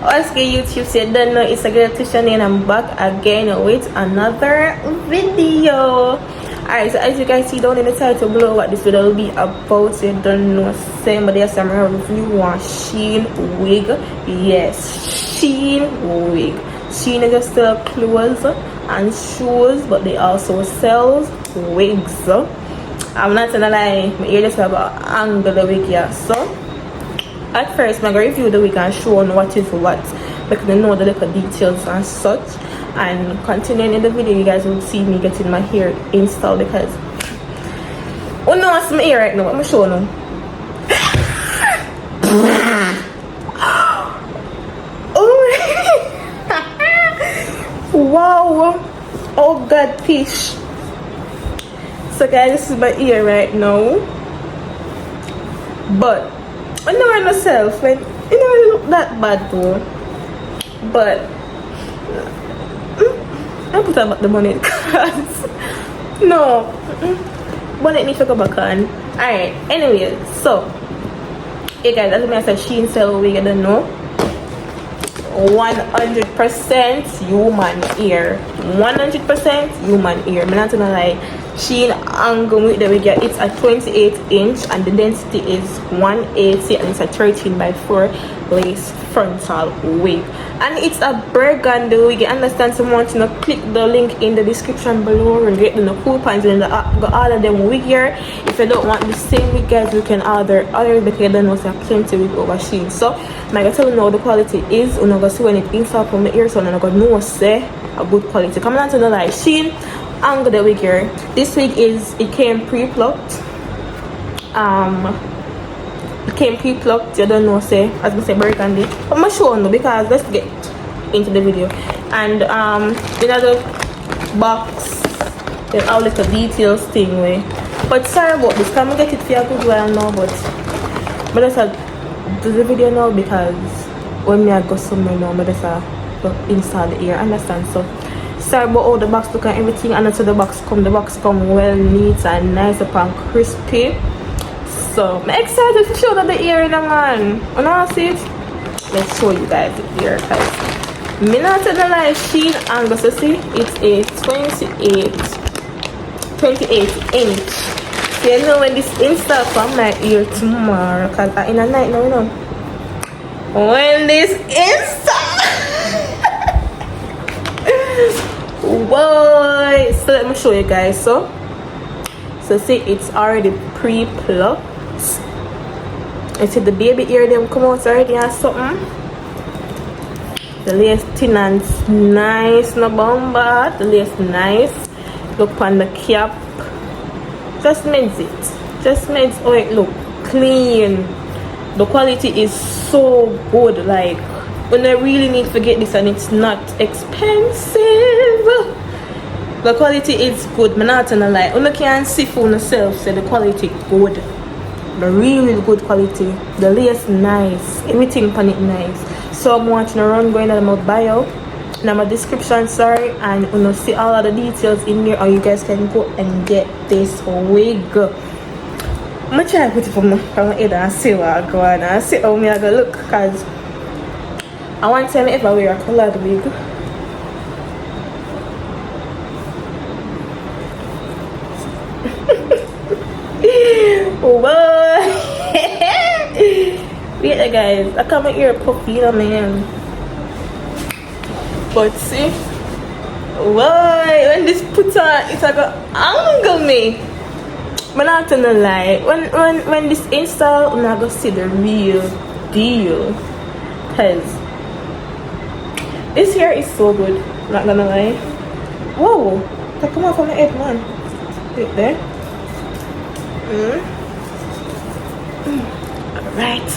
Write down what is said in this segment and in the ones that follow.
Okay, YouTube, so you don't know, it's a girl Tisha and I'm back again with another video. Alright, so as you guys see down in the title below what this video will be about, so you don't know, same but there's some review on Shein wig. Yes, Shein wig. Shein is just sell clothes and shoes, but they also sell wigs. I'm not gonna lie, my ear just have an angle the wig here. So at first I'm gonna review the wig and show on what is what, because you know the little details and such. And continuing in the video, you guys will see me getting my hair installed, because oh no, it's my ear right now. I'm gonna show you. Oh wow, oh god, fish. So guys, this is my ear right now, but I know myself, when you know it look that bad though, but I put about the money because no, but it needs to go back on. Alright, anyway, so hey guys, as I said, Shein sell wig, I don't know, 100% human ear, 100% human ear. I'm not gonna lie, Shein angle with the wig, it's a 28 inch and the density is 180 and it's a 13 by 4 lace frontal wig, and it's a burgundy wig. You understand? Someone to click the link in the description below and get the coupons and got all of them wig here. If you don't want the same wig, guys, you can order because you don't know so plenty wig over Shein. So I'm gonna tell you now the quality is, you're gonna see when it installed from the ear, so I'm gonna know say a good quality. Come on to the live Shein angle the wig here. This wig it came pre-plucked. It came pre-plucked. You don't know, say as I say burgundy. I'm gonna show you because let's get into the video. And in the box there's all little details thing way. But sorry about this, can I get it for a good while now, but I just do the video now because when I go somewhere now, I just install the ear, understand? So sorry about all the box look and everything, and until the box come well neat and nice up and crispy. So I'm excited to show that the ear in the man. You know see it? Let's show you guys the ear, guys. Me not tell the lie, Shein angle, so see it's a 28 inch. So you know when this install from my ear tomorrow, because I'm in a night now, you know. When this install boy, so let me show you guys. So see it's already pre-plucked. I see the baby ear them come out already and something. The lace thin and nice, no bomba. The lace nice. Look on the cap. Just made oh it look clean. The quality is so good, like when I really need to get this, and it's not expensive. The quality is good. I'm not gonna lie. You can see for yourself, say the quality good. The really good quality. The lace nice. Everything on it nice. So I'm watching a run going on my bio, in my description, sorry, and you know see all of the details in there, or you guys can go and get this wig. I'm gonna try to put it from my head and see what I go on and see how me I go look, because I want to ever wear a colored wig. Whoa. Yeah guys, I come here puffy, you know, man. But see, why when this put on, it's like a angle me. But not gonna lie, when this install, I'm not gonna see the real deal, cause this hair is so good. Not gonna lie. Whoa, that come off from my head, man. Right there. Alright.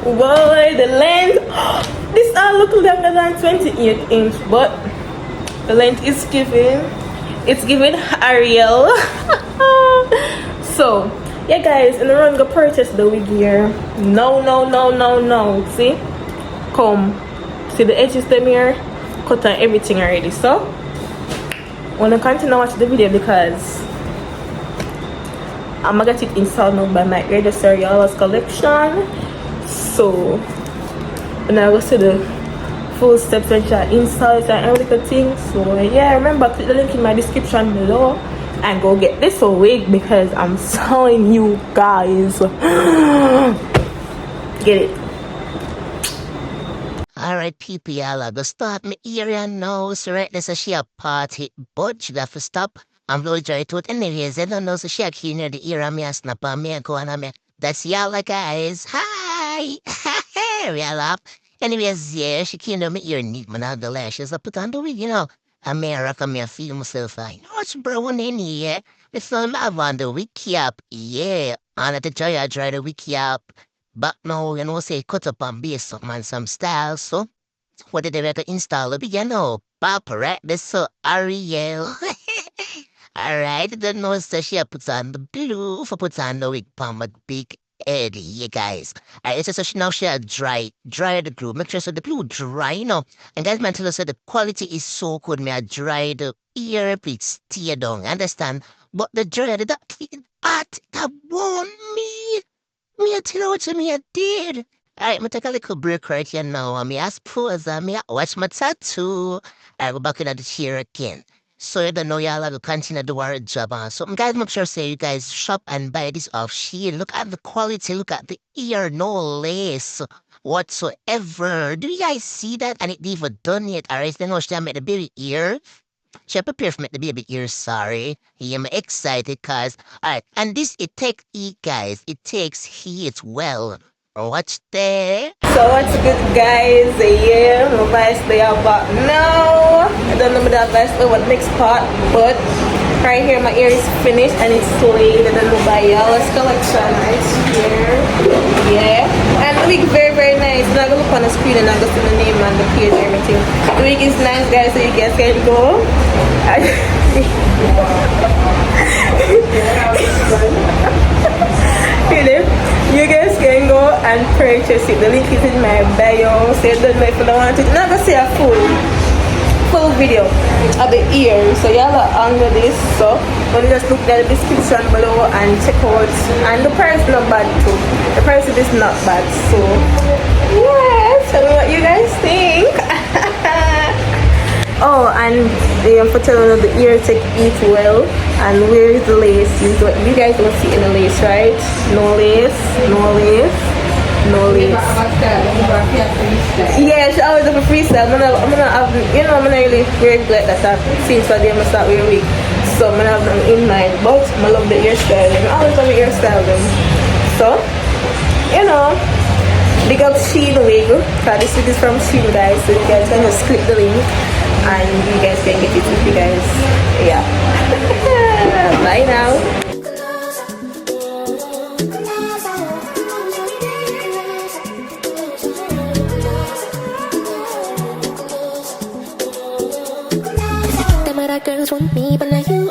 Boy, the length. This all look longer than 28 inch, but the length is giving. It's giving Ariel. So yeah guys, in the run go purchase the wig here. No. See? Come. See the edges them here? Cut on everything already. So wanna continue watch the video because I'm gonna get it installed now by my hairdresser, y'all's collection. So when I go to the full steps and try install it and every little thing. So yeah, remember, click the link in my description below and go get this wig because I'm telling you guys, get it. Alright, people, y'all, go start me ear and nose, right? This is she a party, but she have to stop. I'm really trying to it anyways. I don't know, so she a key near the ear and me a snap on me and go on me. That's y'all, guys. Hi! Y'all up. Anyways, yeah, she came to me ear neat, man, out the lashes. I put on the wig, you know. America, me, I feel myself fine. Oh, it's brown in here. It's not my on the wiki up, yeah. On at the joy, I try the wiki up. But no, you know, say cut up and base some man some style, so what did they better install it? You know, Papa, right? This so Ariel. Alright, the nose that she puts on the blue for puts on the wig palm with big Eddie, you guys. It's just so she now she dry the glue. Make sure so the glue dry, you know. And guys, man, tell us that the quality is so good. Me, I dry the ear, please tear down, understand? But the dry, that clean art, that won't me. Me, I tell you what me I did. Alright, me take a little break right here now. And me I suppose me I watch my tattoo. I go back in the chair again. So you don't know y'all have to continue to do our job. So guys, make sure say you guys shop and buy this off Shein. Look at the quality, look at the ear, no lace whatsoever. Do you guys see that? And it even done yet. Alright, then watch them make the baby ear. She prepare for make the baby ear, sorry. I'm excited cause alright, and this it takes heat, guys. It takes heat well. Watch there. So what's good, guys? Yeah, my advice they are back now. I don't know the advice for what next part, but right here my ear is finished and it's laid. I don't know by y'all's collection right here. Yeah, and the wig very very nice. I'm gonna look on the screen and I'm gonna see the name and the page and everything. The wig is nice, guys, so you guys can go. You guys can go and purchase it. The link is in my bio. So you don't know if you don't want it. I'm not gonna say a full video of the ear. So y'all are under this. So when you just look at the description below and check out. And the price is not bad too. The price is not bad. So yeah, tell me what you guys think. Oh, and for telling you the ear take eat well. And where is the lace? You guys don't see any lace, right? No lace, no lace, no lace. Yeah, she always have a freestyle. I'm gonna have, you know, I'm gonna really wear it like that. Since I did, I'm gonna start wearing wig. So I'm gonna have them in mind. But I love the hairstyle. I always love the hairstyle them. So, you know, big up Shein wig. This wig is from Shein, guys. So you guys can just click the link. And you guys can get it with you guys. Yeah. Bye now. Them other girls want me, but not you.